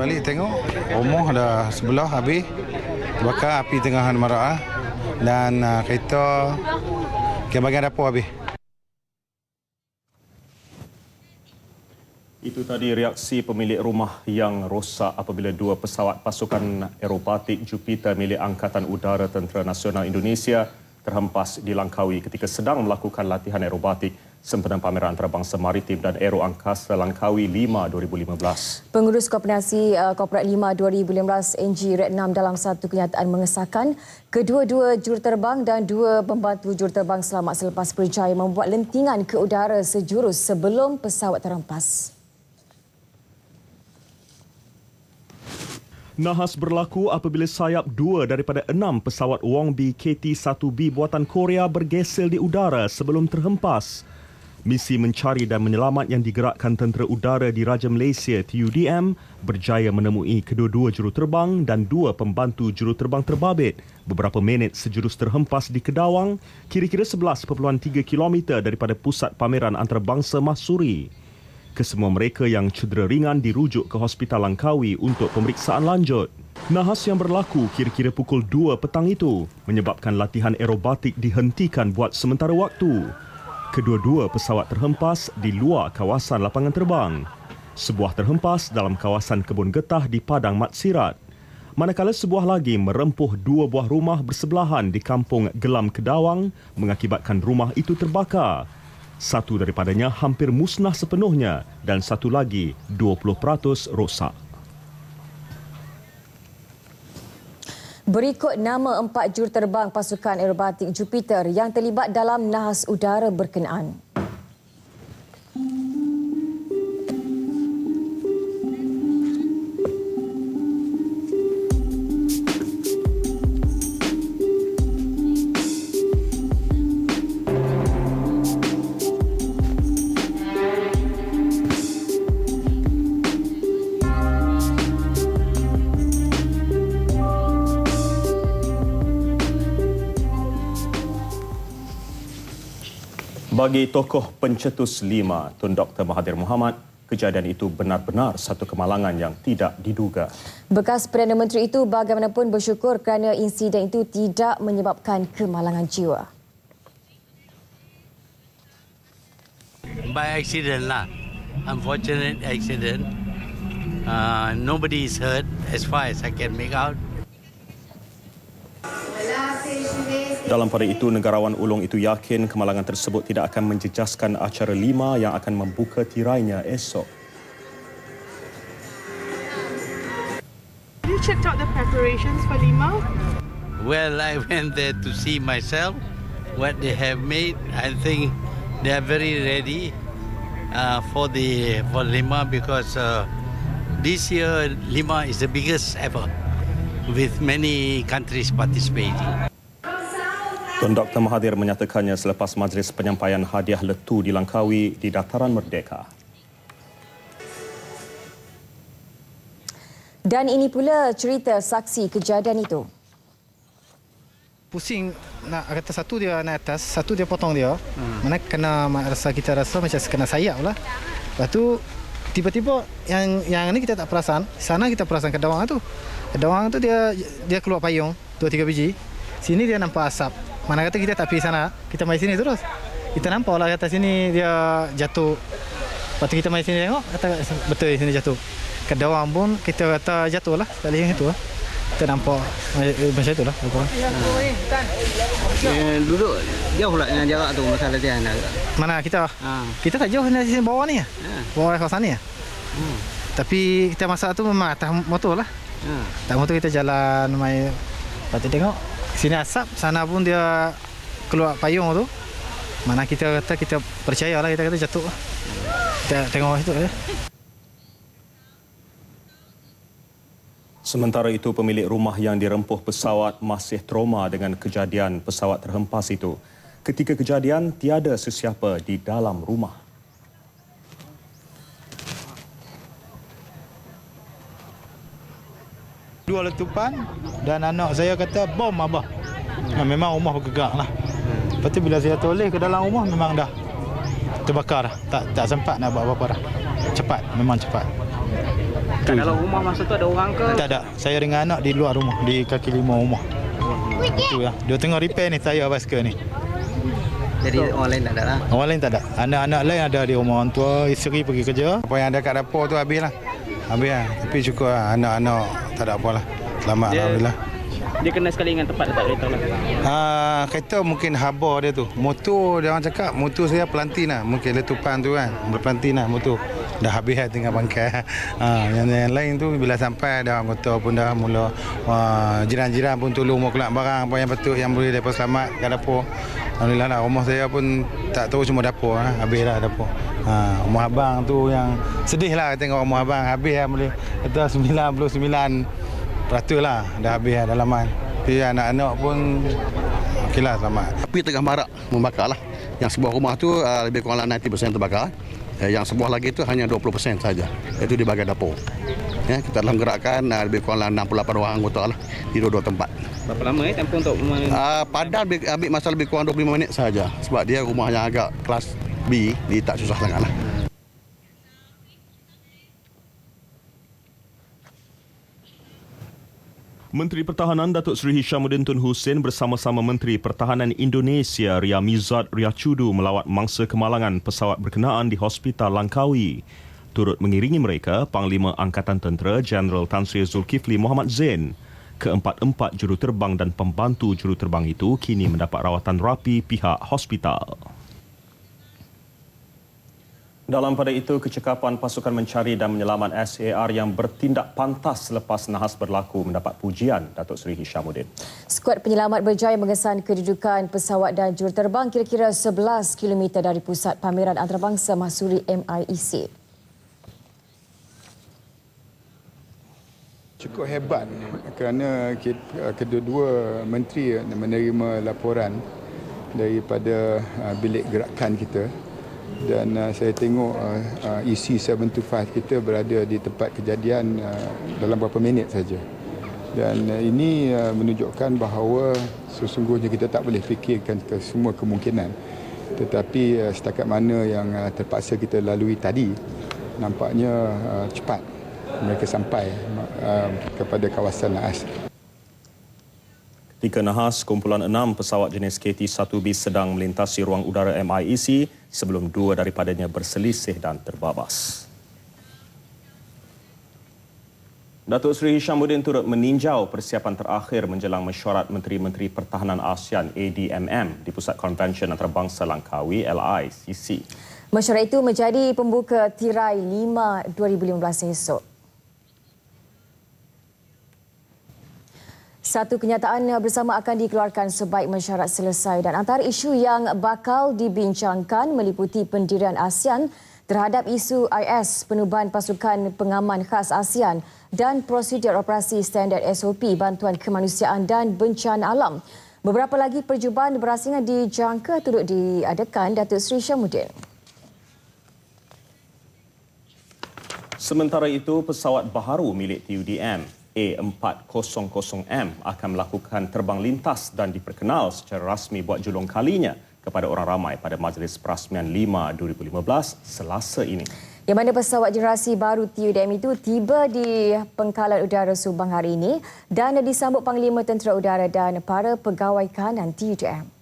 balik tengok rumah dah sebelah habis terbakar, api tengah marak dan kereta bahagian dapur habis. Itu tadi reaksi pemilik rumah yang rosak apabila dua pesawat pasukan aerobatik Jupiter milik Angkatan Udara Tentera Nasional Indonesia terhempas di Langkawi ketika sedang melakukan latihan aerobatik sempena pameran antarabangsa maritim dan aero angkasa Langkawi 5 2015. Pengurus Koordinasi Korporat 5 2015 NG Retnam dalam satu kenyataan mengesahkan kedua-dua juruterbang dan dua pembantu juruterbang selamat selepas berjaya membuat lentingan ke udara sejurus sebelum pesawat terhempas. Nahas berlaku apabila sayap 2 daripada 6 pesawat Wongbi KT-1B buatan Korea bergesel di udara sebelum terhempas. Misi mencari dan menyelamat yang digerakkan Tentera Udara di Raja Malaysia TUDM berjaya menemui kedua-dua juruterbang dan 2 pembantu juruterbang terbabit beberapa minit sejurus terhempas di Kedawang, kira-kira 11.3 km daripada pusat pameran antarabangsa Mahsuri. Kesemua mereka yang cedera ringan dirujuk ke Hospital Langkawi untuk pemeriksaan lanjut. Nahas yang berlaku kira-kira pukul 2 petang itu menyebabkan latihan aerobatik dihentikan buat sementara waktu. Kedua-dua pesawat terhempas di luar kawasan lapangan terbang. Sebuah terhempas dalam kawasan kebun getah di Padang Mat Sirat. Manakala sebuah lagi merempuh 2 buah rumah bersebelahan di kampung Gelam Kedawang mengakibatkan rumah itu terbakar. Satu daripadanya hampir musnah sepenuhnya dan satu lagi 20% rosak. Berikut nama 4 juruterbang pasukan aerobatik Jupiter yang terlibat dalam nahas udara berkenaan. Bagi tokoh pencetus 5, Tun Dr. Mahathir Mohamad, kejadian itu benar-benar satu kemalangan yang tidak diduga. Bekas Perdana Menteri itu bagaimanapun bersyukur kerana insiden itu tidak menyebabkan kemalangan jiwa. By accident lah. Unfortunate accident. Nobody is hurt as far as I can make out. Dalam pada itu, negarawan ulung itu yakin kemalangan tersebut tidak akan menjejaskan acara 5 yang akan membuka tirainya esok. You checked out the preparations for Lima? Well, I went there to see myself what they have made. I think they are very ready for Lima because this year Lima is the biggest ever with many countries participating. Tun Dr. Mahathir menyatakannya selepas majlis penyampaian hadiah letu di Langkawi di Dataran Merdeka. Dan ini pula cerita saksi kejadian itu. Pusing nak kata satu dia naik atas, satu dia potong dia. Mana kena kita rasa macam kena sayap lah. Lepas tu tiba-tiba yang ni kita tak perasan, sana kita perasan Kedawang tu. Kedawang tu dia keluar payung 2-3 biji. Sini dia nampak asap. Mana kata kita tak pergi sana, kita main sini terus. Kita nampak lah kata sini dia jatuh. Lepas tu kita main sini tengok, kata betul sini jatuh. Kedawang pun kita kata jatuh lah, sekali yang itu lah. Kita nampak macam itulah. Duduk jauh lah dengan jarak tu masa latihan. Mana kita? Kita tak jauh dari sini bawah ni. Bawah kawasan ni. Tapi kita masa tu memang atas motor lah. Atas motor kita jalan main. Lepas tu tengok sini asap, sana pun dia keluar payung tu. Mana kita kata kita percayalah, kita kata jatuh. Kita tengok situ ya. Sementara itu, pemilik rumah yang dirempuh pesawat masih trauma dengan kejadian pesawat terhempas itu. Ketika kejadian, tiada sesiapa di dalam rumah. Dua letupan dan anak saya kata bom abah. Memang rumah bergerak lah. Lepas tu bila saya toleh ke dalam rumah memang dah terbakar dah. Tak sempat nak buat apa-apa dah. Cepat, memang cepat. Kat dalam rumah masa tu ada orang ke? Tak ada. Saya dengan anak di luar rumah, di kaki lima rumah. Itu ya. Dia tengah repair ni saya basikal ni. Jadi orang lain tak ada lah. Orang lain tak ada. Anak-anak lain ada di rumah orang tua, isteri pergi kerja. Apa yang ada kat dapur tu habis lah. Habis lah. Tapi cukup lah. Anak-anak tak ada apa lah. Selamat Alhamdulillah. Dia kena sekali dengan tempat tak boleh tahu lah. Kereta mungkin habar dia tu. Motor dia orang cakap, motor saya pelantin lah. Mungkin letupan tu kan. Berpelantin lah motor. Dah habis lah tinggal bangkai. Yang lain tu bila sampai dah anggota pun dah mula. Jiran-jiran pun tolong mau keluar barang apa yang betul yang boleh dapat selamat kat dapur. Alhamdulillah lah. Rumah saya pun tak tahu cuma dapur lah. Habis lah dapur. Rumah abang tu yang sedih lah tengok rumah abang. Habis lah boleh. Kata 99% lah. Dah habis lah dalaman. Tapi anak-anak pun okeylah selamat. Api tengah marak membakar lah. Yang sebuah rumah tu lebih kurang 90% terbakar. Yang sebuah lagi tu hanya 20% saja. Itu di bahagian dapur. Ya, kita dalam gerakan lebih kurang 68 orang anggota lah di dua-dua tempat. Berapa lama tempoh untuk Padahal ambil masa lebih kurang 25 minit saja. Sebab dia rumah yang agak kelas B, dia tak susah sangat lah. Menteri Pertahanan Datuk Seri Hishamuddin Tun Hussein bersama-sama Menteri Pertahanan Indonesia Ria Mizat Riacudu melawat mangsa kemalangan pesawat berkenaan di Hospital Langkawi. Turut mengiringi mereka Panglima Angkatan Tentera Jeneral Tan Sri Zulkifli Mohammad Zain. Keempat-empat juruterbang dan pembantu juruterbang itu kini mendapat rawatan rapi pihak hospital. Dalam pada itu, kecekapan pasukan mencari dan menyelamat SAR yang bertindak pantas selepas nahas berlaku mendapat pujian Datuk Seri Hishamuddin. Skuad penyelamat berjaya mengesan kedudukan pesawat dan juruterbang kira-kira 11 km dari pusat pameran antarabangsa Mahsuri MIEC. Cukup hebat kerana kedua-dua menteri menerima laporan daripada bilik gerakan kita. Dan saya tengok EC725 kita berada di tempat kejadian dalam beberapa minit saja. Dan ini menunjukkan bahawa sesungguhnya kita tak boleh fikirkan ke semua kemungkinan. Tetapi setakat mana yang terpaksa kita lalui tadi, nampaknya cepat mereka sampai kepada kawasan Naas. Ketika nahas, kumpulan 6 pesawat jenis KT-1B sedang melintasi ruang udara MIEC sebelum 2 daripadanya berselisih dan terbabas. Datuk Seri Hishamuddin turut meninjau persiapan terakhir menjelang mesyuarat Menteri-Menteri Pertahanan ASEAN ADMM di Pusat Konvensyen Antarabangsa Langkawi LICC. Mesyuarat itu menjadi pembuka Tirai 5 2015 esok. Satu kenyataan bersama akan dikeluarkan sebaik mesyuarat selesai dan antara isu yang bakal dibincangkan meliputi pendirian ASEAN terhadap isu IS, penubuhan pasukan pengaman khas ASEAN dan prosedur operasi standard SOP, bantuan kemanusiaan dan bencana alam. Beberapa lagi perjumpaan berasingan dijangka turut diadakan Datuk Seri Hishamuddin. Sementara itu, pesawat baharu milik TUDM A400M akan melakukan terbang lintas dan diperkenal secara rasmi buat julung kalinya kepada orang ramai pada Majlis Perasmian 5 2015 Selasa ini. Yang mana pesawat generasi baru TUDM itu tiba di Pangkalan Udara Subang hari ini dan disambut Panglima Tentera Udara dan para pegawai kanan TUDM.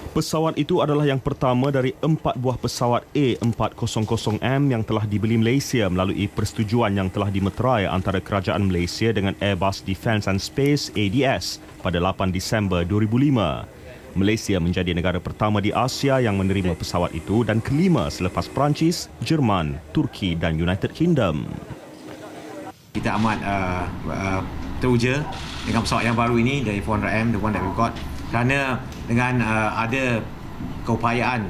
Pesawat itu adalah yang pertama dari 4 buah pesawat A400M yang telah dibeli Malaysia melalui persetujuan yang telah dimeterai antara Kerajaan Malaysia dengan Airbus Defence and Space ADS pada 8 Disember 2005. Malaysia menjadi negara pertama di Asia yang menerima pesawat itu dan kelima selepas Perancis, Jerman, Turki dan United Kingdom. Kita amat teruja dengan pesawat yang baru ini dari 400M, the one that we got. Kerana dengan ada keupayaan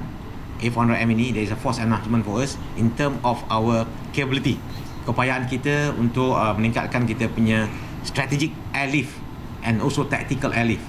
A400M ini, there is a force enhancement for us in term of our capability. Keupayaan kita untuk meningkatkan kita punya strategic airlift and also tactical airlift.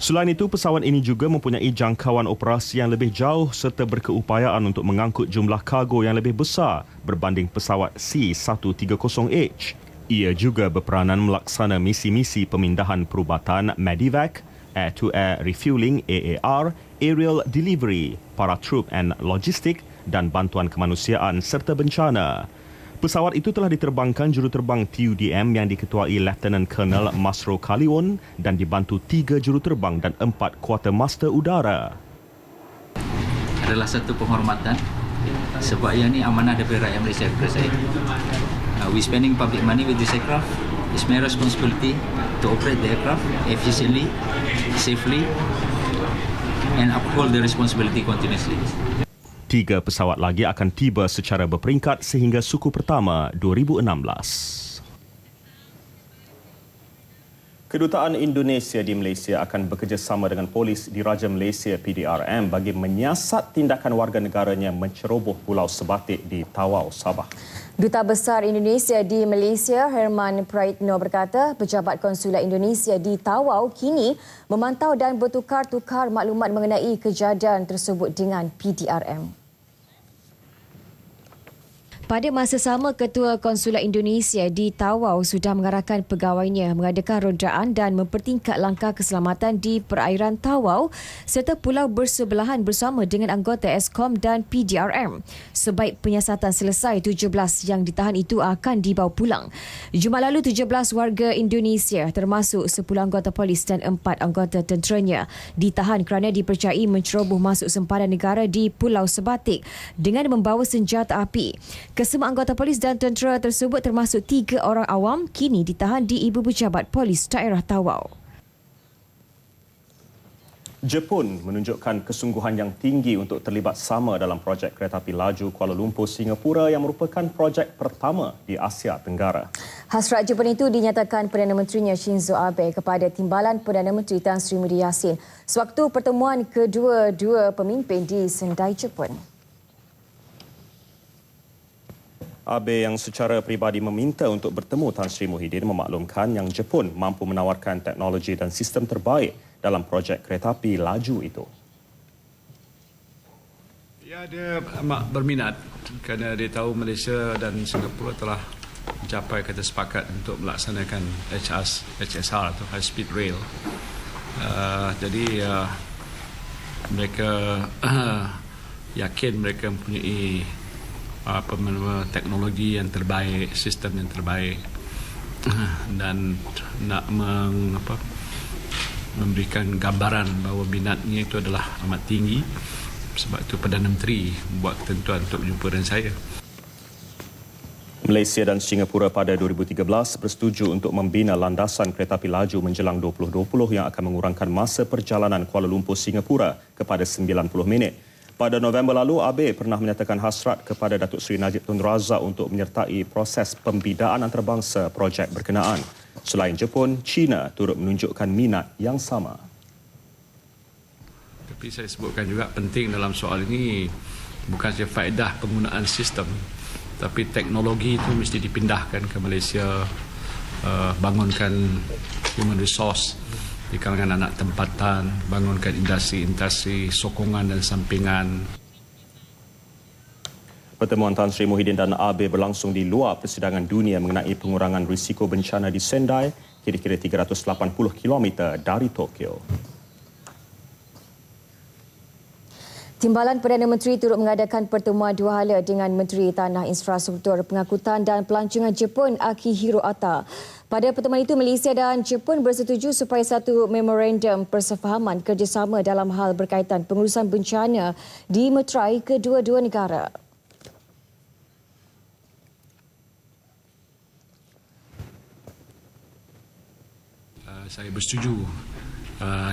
Selain itu, pesawat ini juga mempunyai jangkauan operasi yang lebih jauh serta berkeupayaan untuk mengangkut jumlah kargo yang lebih besar berbanding pesawat C-130H. Ia juga berperanan melaksana misi-misi pemindahan perubatan Medivac, Air-to-Air Refueling AAR, Aerial Delivery, Paratroop and Logistik dan bantuan kemanusiaan serta bencana. Pesawat itu telah diterbangkan juruterbang TUDM yang diketuai Lieutenant Colonel Masro Kaliwon dan dibantu 3 juruterbang dan 4 kuartermaster udara. Adalah satu penghormatan sebab yang ini amanah daripada rakyat Malaysia kepada saya. We spending public money with this aircraft. It's my responsibility to operate the aircraft efficiently, safely and uphold the responsibility continuously. 3 pesawat lagi akan tiba secara berperingkat sehingga suku pertama 2016. Kedutaan Indonesia di Malaysia akan bekerjasama dengan polis Diraja Malaysia PDRM bagi menyiasat tindakan warga negaranya menceroboh Pulau Sebatik di Tawau, Sabah. Duta Besar Indonesia di Malaysia, Herman Praitno berkata, pejabat konsulat Indonesia di Tawau kini memantau dan bertukar-tukar maklumat mengenai kejadian tersebut dengan PDRM. Pada masa sama, Ketua Konsulat Indonesia di Tawau sudah mengarahkan pegawainya mengadakan rondaan dan mempertingkat langkah keselamatan di perairan Tawau serta pulau bersebelahan bersama dengan anggota Eskom dan PDRM. Sebaik penyiasatan selesai, 17 yang ditahan itu akan dibawa pulang. Jumaat lalu, 17 warga Indonesia termasuk 10 anggota polis dan 4 anggota tenteranya ditahan kerana dipercayai menceroboh masuk sempadan negara di Pulau Sebatik dengan membawa senjata api. Kesemua anggota polis dan tentera tersebut termasuk 3 orang awam kini ditahan di Ibu Pejabat Polis Daerah Tawau. Jepun menunjukkan kesungguhan yang tinggi untuk terlibat sama dalam projek keretapi laju Kuala Lumpur Singapura yang merupakan projek pertama di Asia Tenggara. Hasrat Jepun itu dinyatakan Perdana Menterinya Shinzo Abe kepada Timbalan Perdana Menteri Tan Sri Muhyiddin Yassin sewaktu pertemuan kedua-dua pemimpin di Sendai, Jepun. Abe yang secara peribadi meminta untuk bertemu Tan Sri Muhyiddin memaklumkan yang Jepun mampu menawarkan teknologi dan sistem terbaik dalam projek keretapi laju itu. Ya, dia amat berminat kerana dia tahu Malaysia dan Singapura telah mencapai kata sepakat untuk melaksanakan HSR atau High Speed Rail. Jadi mereka yakin mereka mempunyai teknologi yang terbaik, sistem yang terbaik dan nak memberikan gambaran bahawa minatnya itu adalah amat tinggi. Sebab itu Perdana Menteri buat ketentuan untuk berjumpa dengan saya. Malaysia dan Singapura pada 2013 bersetuju untuk membina landasan keretapi laju menjelang 2020 yang akan mengurangkan masa perjalanan Kuala Lumpur Singapura kepada 90 minit. Pada November lalu, Abe pernah menyatakan hasrat kepada Datuk Seri Najib Tun Razak untuk menyertai proses pembidaan antarabangsa projek berkenaan. Selain Jepun, China turut menunjukkan minat yang sama. Tapi saya sebutkan juga penting dalam soal ini bukan sahaja faedah penggunaan sistem, tapi teknologi itu mesti dipindahkan ke Malaysia, bangunkan human resource di kalangan anak tempatan, bangunkan industri-industri, sokongan dan sampingan. Pertemuan Tan Sri Muhyiddin dan Abe berlangsung di luar persidangan dunia mengenai pengurangan risiko bencana di Sendai, kira-kira 380 km dari Tokyo. Timbalan Perdana Menteri turut mengadakan pertemuan dua hala dengan Menteri Tanah Infrastruktur Pengangkutan dan Pelancongan Jepun Akihiro Ata. Pada pertemuan itu, Malaysia dan Jepun bersetuju supaya satu memorandum persefahaman kerjasama dalam hal berkaitan pengurusan bencana dimeterai kedua-dua negara. Saya bersetuju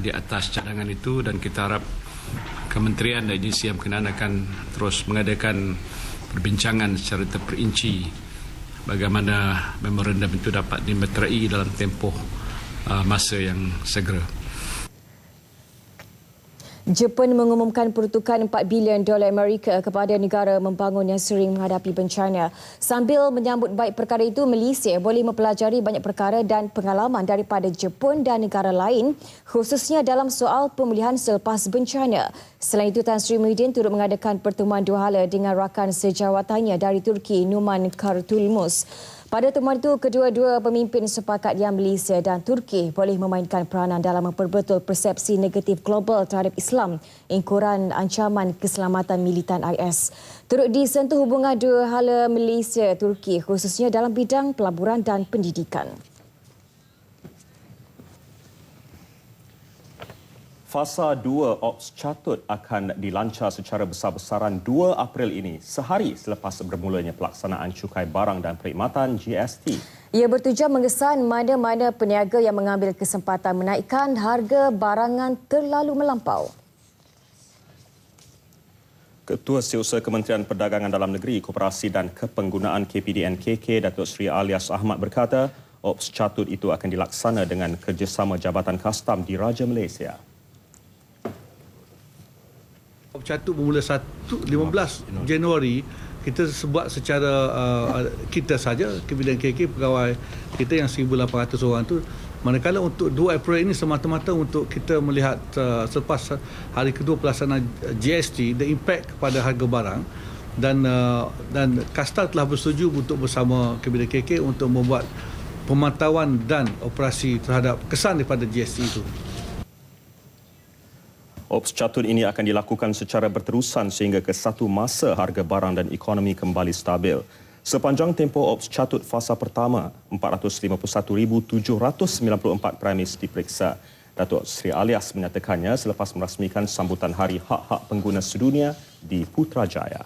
di atas cadangan itu dan kita harap kementerian dan agensi yang berkenaan akan terus mengadakan perbincangan secara terperinci bagaimana memorandum itu dapat dimeterai dalam tempoh masa yang segera. Jepun mengumumkan peruntukan $4 bilion Amerika kepada negara membangun yang sering menghadapi bencana. Sambil menyambut baik perkara itu, Malaysia boleh mempelajari banyak perkara dan pengalaman daripada Jepun dan negara lain, khususnya dalam soal pemulihan selepas bencana. Selain itu, Tan Sri Muhyiddin turut mengadakan pertemuan dua hala dengan rakan sejawatannya dari Turki, Numan Kurtulmus. Pada pertemuan itu, kedua-dua pemimpin sepakat yang Malaysia dan Turki boleh memainkan peranan dalam memperbetul persepsi negatif global terhadap Islam, ingkuran ancaman keselamatan militan IS. Turut disentuh hubungan dua hala Malaysia-Turki khususnya dalam bidang pelaburan dan pendidikan. Fasa 2 Ops Catut akan dilancar secara besar-besaran 2 April ini, sehari selepas bermulanya pelaksanaan cukai barang dan perkhidmatan GST. Ia bertujuan mengesan mana-mana peniaga yang mengambil kesempatan menaikkan harga barangan terlalu melampau. Ketua Setiausaha Kementerian Perdagangan Dalam Negeri, Koperasi dan Kepenggunaan KPDN KK, Datuk Seri Alias Ahmad berkata, Ops Catut itu akan dilaksana dengan kerjasama Jabatan Kastam Diraja Malaysia. Catut bermula 15 Januari, kita buat secara kita saja, KPDN KK, pegawai kita yang 1,800 orang tu. Manakala untuk 2 April ini semata-mata untuk kita melihat selepas hari kedua pelaksanaan GST, the impact kepada harga barang, dan Kastam telah bersetuju untuk bersama KPDN KK untuk membuat pemantauan dan operasi terhadap kesan daripada GST itu. Ops Catut ini akan dilakukan secara berterusan sehingga ke satu masa harga barang dan ekonomi kembali stabil. Sepanjang tempoh Ops Catut fasa pertama, 451,794 premis diperiksa. Datuk Seri Alias menyatakannya selepas merasmikan sambutan Hari Hak-Hak Pengguna Sedunia di Putrajaya.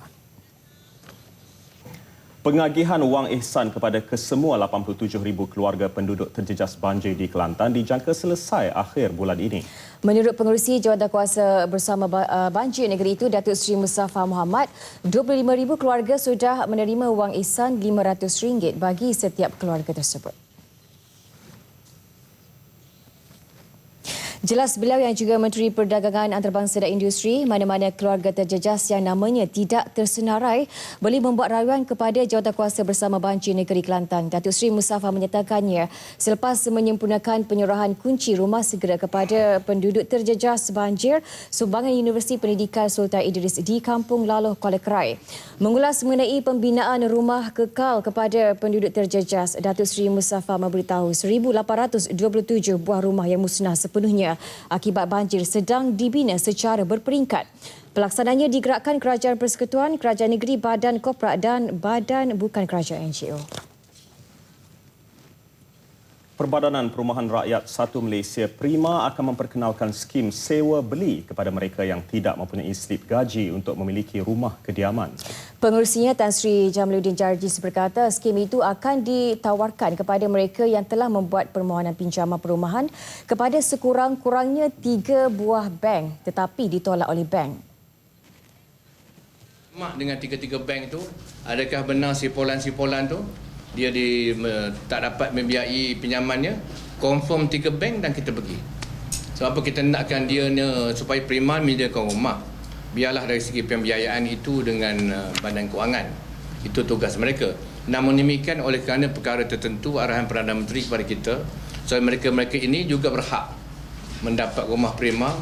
Pengagihan wang ihsan kepada kesemua 87,000 keluarga penduduk terjejas banjir di Kelantan dijangka selesai akhir bulan ini. Menurut Pengerusi Jawatankuasa Bersama Banjir Negeri itu, Datuk Seri Mustafa Muhammad, 25,000 keluarga sudah menerima wang ihsan RM500 bagi setiap keluarga tersebut. Jelas beliau yang juga Menteri Perdagangan Antarabangsa dan Industri, mana-mana keluarga terjejas yang namanya tidak tersenarai boleh membuat rayuan kepada Jawatankuasa Bersama Banjir Negeri Kelantan. Datuk Seri Mustafa menyatakannya selepas menyempurnakan penyerahan kunci rumah segera kepada penduduk terjejas banjir, sumbangan Universiti Pendidikan Sultan Idris di Kampung Laloh, Kuala Krai. Mengulas mengenai pembinaan rumah kekal kepada penduduk terjejas, Datuk Seri Mustafa memberitahu 1,827 buah rumah yang musnah sepenuhnya akibat banjir sedang dibina secara berperingkat. Pelaksanaannya digerakkan Kerajaan Persekutuan, Kerajaan Negeri, Badan Korporat dan Badan Bukan Kerajaan NGO. Perbadanan Perumahan Rakyat 1 Malaysia Prima akan memperkenalkan skim sewa beli kepada mereka yang tidak mempunyai slip gaji untuk memiliki rumah kediaman. Pengerusinya Tan Sri Jamaluddin Jarjis berkata skim itu akan ditawarkan kepada mereka yang telah membuat permohonan pinjaman perumahan kepada sekurang-kurangnya 3 buah bank tetapi ditolak oleh bank. Dengan 3 bank itu, adakah benar sipolan-sipolan tu dia tak dapat membiayai pinjamannya? Confirm 3 bank dan kita pergi. Sebab apa kita nakkan dia supaya Prima menyediakan rumah. Biarlah dari segi pembiayaan itu dengan badan kewangan. Itu tugas mereka. Namun demikian oleh kerana perkara tertentu arahan Perdana Menteri kepada kita, so mereka-mereka ini juga berhak mendapat rumah Prima.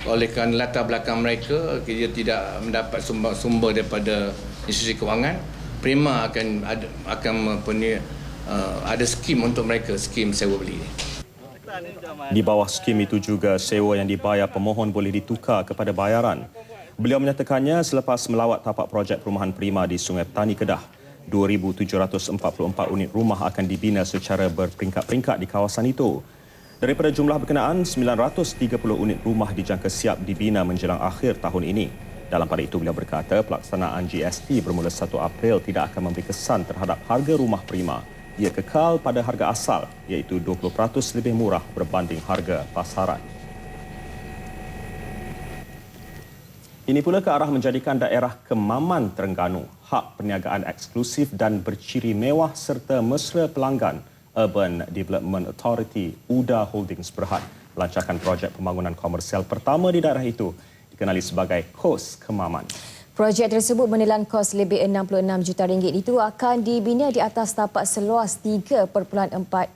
Oleh kerana latar belakang mereka, dia tidak mendapat sumber daripada institusi kewangan, Prima akan ada skim untuk mereka, skim sewa beli. Di bawah skim itu juga sewa yang dibayar pemohon boleh ditukar kepada bayaran. Beliau menyatakannya selepas melawat tapak projek perumahan Prima di Sungai Petani, Kedah. 2,744 unit rumah akan dibina secara berperingkat-peringkat di kawasan itu. Daripada jumlah berkenaan, 930 unit rumah dijangka siap dibina menjelang akhir tahun ini. Dalam pada itu, beliau berkata pelaksanaan GST bermula 1 April tidak akan memberi kesan terhadap harga rumah Prima. Ia kekal pada harga asal, iaitu 20% lebih murah berbanding harga pasaran. Ini pula ke arah menjadikan daerah Kemaman Terengganu hak perniagaan eksklusif dan berciri mewah serta mesra pelanggan. Urban Development Authority UDA Holdings berhad melancarkan projek pembangunan komersial pertama di daerah itu, dikenali sebagai Kos Kemaman. Projek tersebut menelan kos lebih RM66 juta itu akan dibina di atas tapak seluas 3.4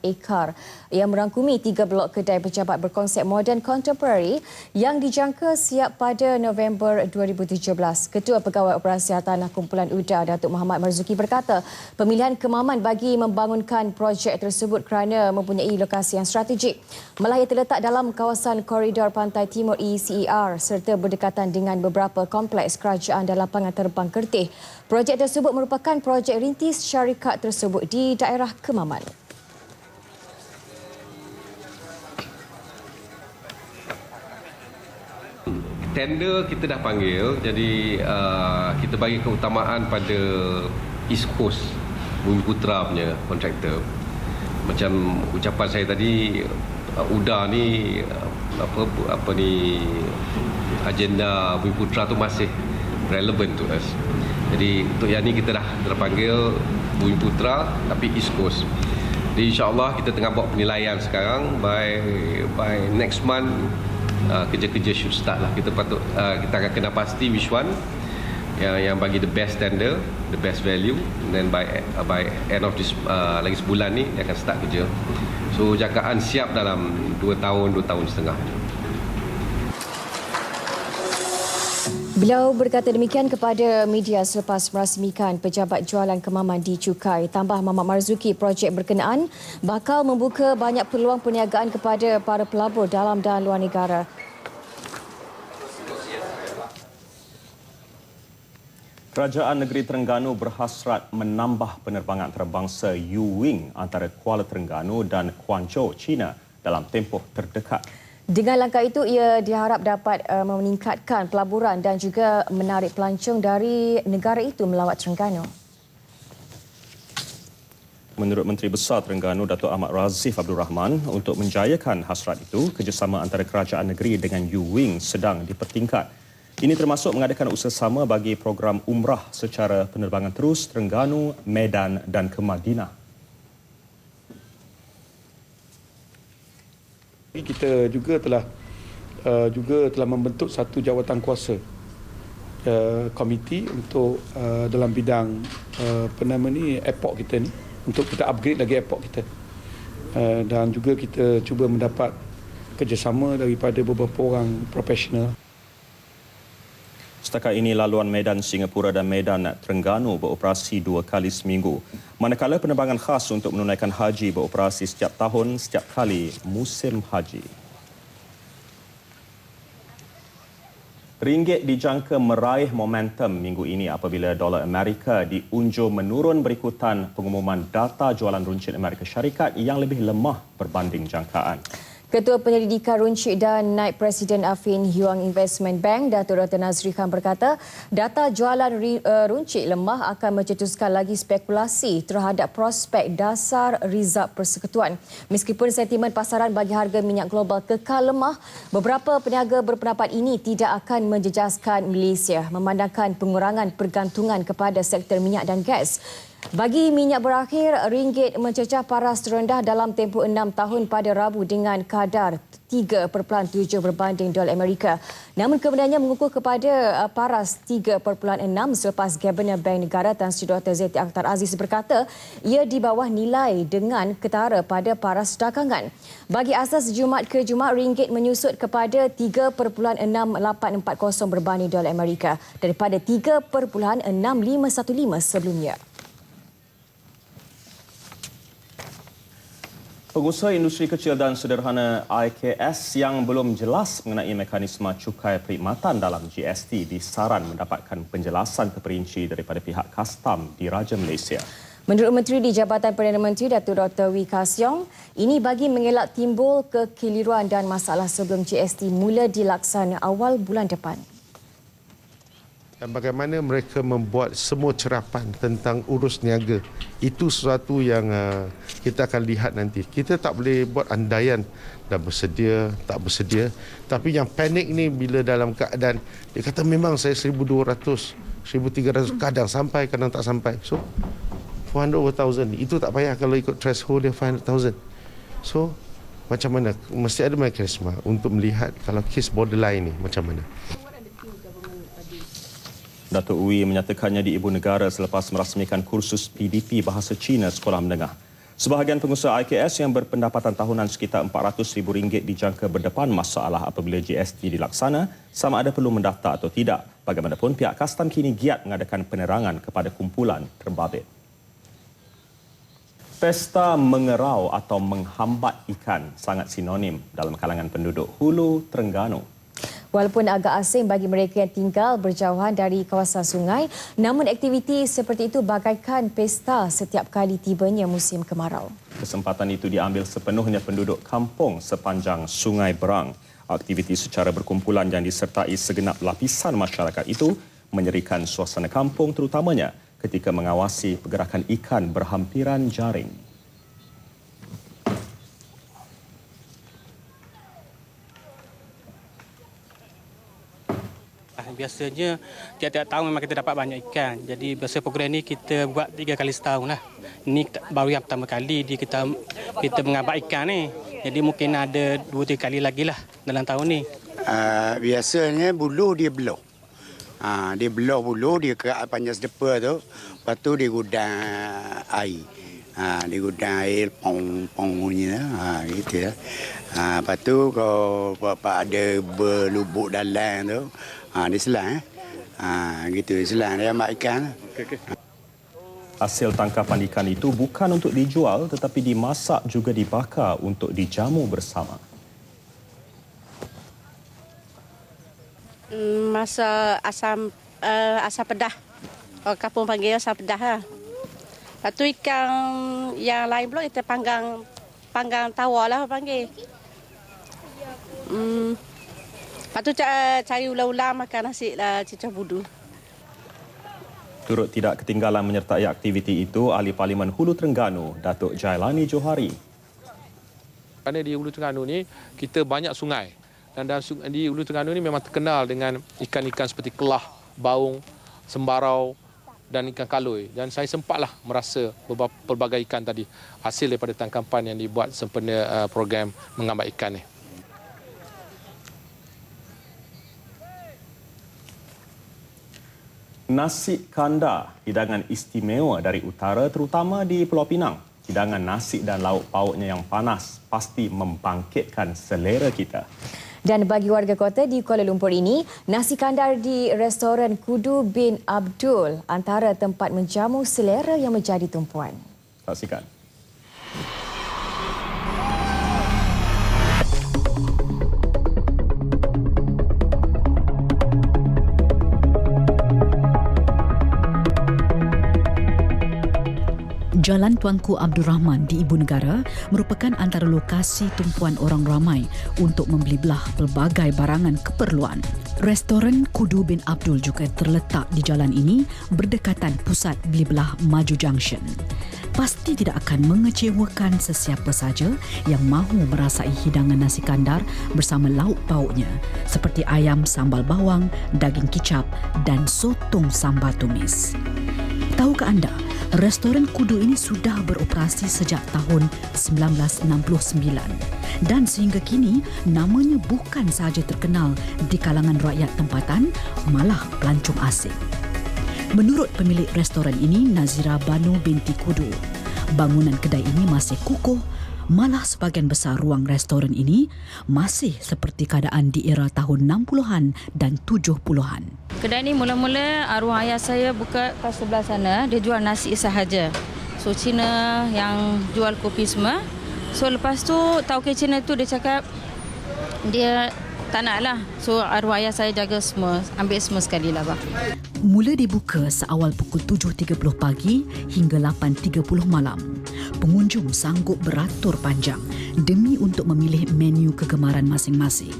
ekar yang merangkumi 3 blok kedai pejabat berkonsep moden contemporary yang dijangka siap pada November 2017. Ketua Pegawai Operasi Tanah Kumpulan UDA Datuk Muhammad Marzuki berkata, pemilihan kemaman bagi membangunkan projek tersebut kerana mempunyai lokasi yang strategik. Malah ia terletak dalam kawasan koridor pantai timur ECER serta berdekatan dengan beberapa kompleks kerajaan dan lapangan terbang Kertih. Projek tersebut merupakan projek rintis syarikat tersebut di daerah Kemaman. Tender kita dah panggil, jadi kita bagi keutamaan pada East Coast Bumiputra punya kontraktor. Macam ucapan saya tadi, UDA ni apa ni agenda Bumiputra tu masih relevant to us. Jadi untuk yang ni kita dah terpanggil Bumiputra tapi East Coast. Jadi insya-Allah kita tengah buat penilaian sekarang, by next month kerja-kerja should start lah. Kita akan kena pasti which one yang bagi the best tender, the best value, and then by end of this lagi sebulan ni dia akan start kerja. So jangkaan siap dalam 2 tahun setengah. Beliau berkata demikian kepada media selepas merasmikan pejabat jualan kemaman di Cukai. Tambah Muhammad Marzuki, projek berkenaan bakal membuka banyak peluang perniagaan kepada para pelabur dalam dan luar negara. Kerajaan Negeri Terengganu berhasrat menambah penerbangan antarabangsa U-Wing antara Kuala Terengganu dan Guangzhou, China dalam tempoh terdekat. Dengan langkah itu, ia diharap dapat meningkatkan pelaburan dan juga menarik pelancong dari negara itu melawat Terengganu. Menurut Menteri Besar Terengganu, Datuk Ahmad Razif Abdul Rahman, untuk menjayakan hasrat itu, kerjasama antara kerajaan negeri dengan U-Wing sedang dipertingkat. Ini termasuk mengadakan usaha sama bagi program umrah secara penerbangan terus Terengganu, Medan dan ke Madinah. Kita juga telah membentuk satu jawatan kuasa komiti untuk dalam bidang airport kita ni, untuk kita upgrade lagi airport kita, dan juga kita cuba mendapat kerjasama daripada beberapa orang profesional. Setakat ini, laluan Medan Singapura dan Medan Terengganu beroperasi 2 kali seminggu. Manakala penerbangan khas untuk menunaikan haji beroperasi setiap tahun, setiap kali musim haji. Ringgit dijangka meraih momentum minggu ini apabila dolar Amerika diunjur menurun berikutan pengumuman data jualan runcit Amerika Syarikat yang lebih lemah berbanding jangkaan. Ketua Penyelidikan Runcit dan Naib Presiden Affin Hwang Investment Bank, Datuk Dr. Nazri Khan berkata, data jualan runcit lemah akan mencetuskan lagi spekulasi terhadap prospek dasar Rizab Persekutuan. Meskipun sentimen pasaran bagi harga minyak global kekal lemah, beberapa peniaga berpendapat ini tidak akan menjejaskan Malaysia memandangkan pengurangan pergantungan kepada sektor minyak dan gas. Bagi minyak berakhir, ringgit mencecah paras terendah dalam tempoh 6 tahun pada Rabu dengan kadar 3.7 berbanding dolar Amerika. Namun kemudiannya mengukuh kepada paras 3.6 selepas Gabenor Bank Negara Tan Sri Dr. Zeti Akhtar Aziz berkata ia di bawah nilai dengan ketara pada paras dagangan. Bagi asas Jumaat ke Jumaat, ringgit menyusut kepada 3.6840 berbanding dolar Amerika daripada 3.6515 sebelumnya. Pengusaha industri kecil dan sederhana IKS yang belum jelas mengenai mekanisme cukai perkhidmatan dalam GST disaran mendapatkan penjelasan terperinci daripada pihak kastam di Raja Malaysia. Menurut Menteri di Jabatan Perdana Menteri Datuk Dr. Wee Ka Siong, ini bagi mengelak timbul kekeliruan dan masalah sebelum GST mula dilaksana awal bulan depan. Dan bagaimana mereka membuat semua cerapan tentang urus niaga. Itu sesuatu yang kita akan lihat nanti. Kita tak boleh buat andaian dah bersedia, tak bersedia. Tapi yang panik ni bila dalam keadaan, dia kata memang saya 1,200, 1,300, kadang sampai, kadang tak sampai. So, 400,000. Itu tak payah kalau ikut threshold dia 500,000. So, macam mana? Mesti ada mekanisme untuk melihat kalau kes borderline ni macam mana. Datuk Wee menyatakannya di Ibu Negara selepas merasmikan kursus PDP Bahasa Cina Sekolah Menengah. Sebahagian pengusaha IKS yang berpendapatan tahunan sekitar RM400,000 dijangka berdepan masalah apabila GST dilaksana sama ada perlu mendaftar atau tidak. Bagaimanapun, pihak kastam kini giat mengadakan penerangan kepada kumpulan terbabit. Pesta mengerau atau menghambat ikan sangat sinonim dalam kalangan penduduk Hulu Terengganu. Walaupun agak asing bagi mereka yang tinggal berjauhan dari kawasan sungai, namun aktiviti seperti itu bagaikan pesta setiap kali tibanya musim kemarau. Kesempatan itu diambil sepenuhnya penduduk kampung sepanjang Sungai Berang. Aktiviti secara berkumpulan yang disertai segenap lapisan masyarakat itu menyerikan suasana kampung terutamanya ketika mengawasi pergerakan ikan berhampiran jaring. Biasanya tiap-tiap tahun memang kita dapat banyak ikan. Jadi biasa program ni kita buat 3 kali setahun lah. Ini baru yang pertama kali kita mengambat ikan ni. Jadi mungkin ada 2-3 kali lagi lah dalam tahun ni. Biasanya bulu dia belah. Dia belah bulu, dia kerak panjang sedepa tu. Lepas tu dia gudang air. Dia gudang air pong punya gitu ya. Lepas tu kalau ada berlubuk dalam tu, dia selang gitu, selang dia ambil ikan. Hasil tangkapan ikan itu bukan untuk dijual tetapi dimasak juga dibakar untuk dijamu bersama. Masa asam pedah. Orang kampung panggil asam pedah lah. Lepas tu ikan yang lain pula kita panggang tawar lah panggil. Lepas tu cari ulam-ulam makan nasi cicah budu. Turut tidak ketinggalan menyertai aktiviti itu Ahli Parlimen Hulu Terengganu, Datuk Jailani Johari. Kerana di Hulu Terengganu ni kita banyak sungai. Dan di Hulu Terengganu ni memang terkenal dengan ikan-ikan seperti kelah, baung, sembarau dan ikan kaloi. Dan saya sempatlah merasa pelbagai ikan tadi hasil daripada tangkapan yang dibuat sempena program mengambat ikan ni. Nasi kandar, hidangan istimewa dari utara terutama di Pulau Pinang. Hidangan nasi dan lauk pauknya yang panas pasti membangkitkan selera kita. Dan bagi warga kota di Kuala Lumpur ini, nasi kandar di restoran Kudu bin Abdul antara tempat menjamu selera yang menjadi tumpuan. Saksikan. Jalan Tuanku Abdul Rahman di Ibu Negara merupakan antara lokasi tumpuan orang ramai untuk membeli belah pelbagai barangan keperluan. Restoran Kudu bin Abdul juga terletak di jalan ini berdekatan pusat beli belah Maju Junction. Pasti tidak akan mengecewakan sesiapa saja yang mahu merasai hidangan nasi kandar bersama lauk pauknya seperti ayam sambal bawang, daging kicap dan sotong sambal tumis. Tahukah anda, restoran Kudu ini sudah beroperasi sejak tahun 1969 dan sehingga kini namanya bukan sahaja terkenal di kalangan rakyat tempatan, malah pelancong asing. Menurut pemilik restoran ini, Nazira Banu binti Kudu, bangunan kedai ini masih kukuh, malah sebahagian besar ruang restoran ini masih seperti keadaan di era tahun 60-an dan 70-an. Kedai ni mula-mula arwah ayah saya buka pas sebelah sana, dia jual nasi sahaja. So Cina yang jual kopi semua. So lepas tu tauke Cina tu dia cakap dia tak nak lah. So arwah ayah saya jaga semua, ambil semua sekali lah bang. Mula dibuka seawal pukul 7.30 pagi hingga 8.30 malam. Pengunjung sanggup beratur panjang demi untuk memilih menu kegemaran masing-masing.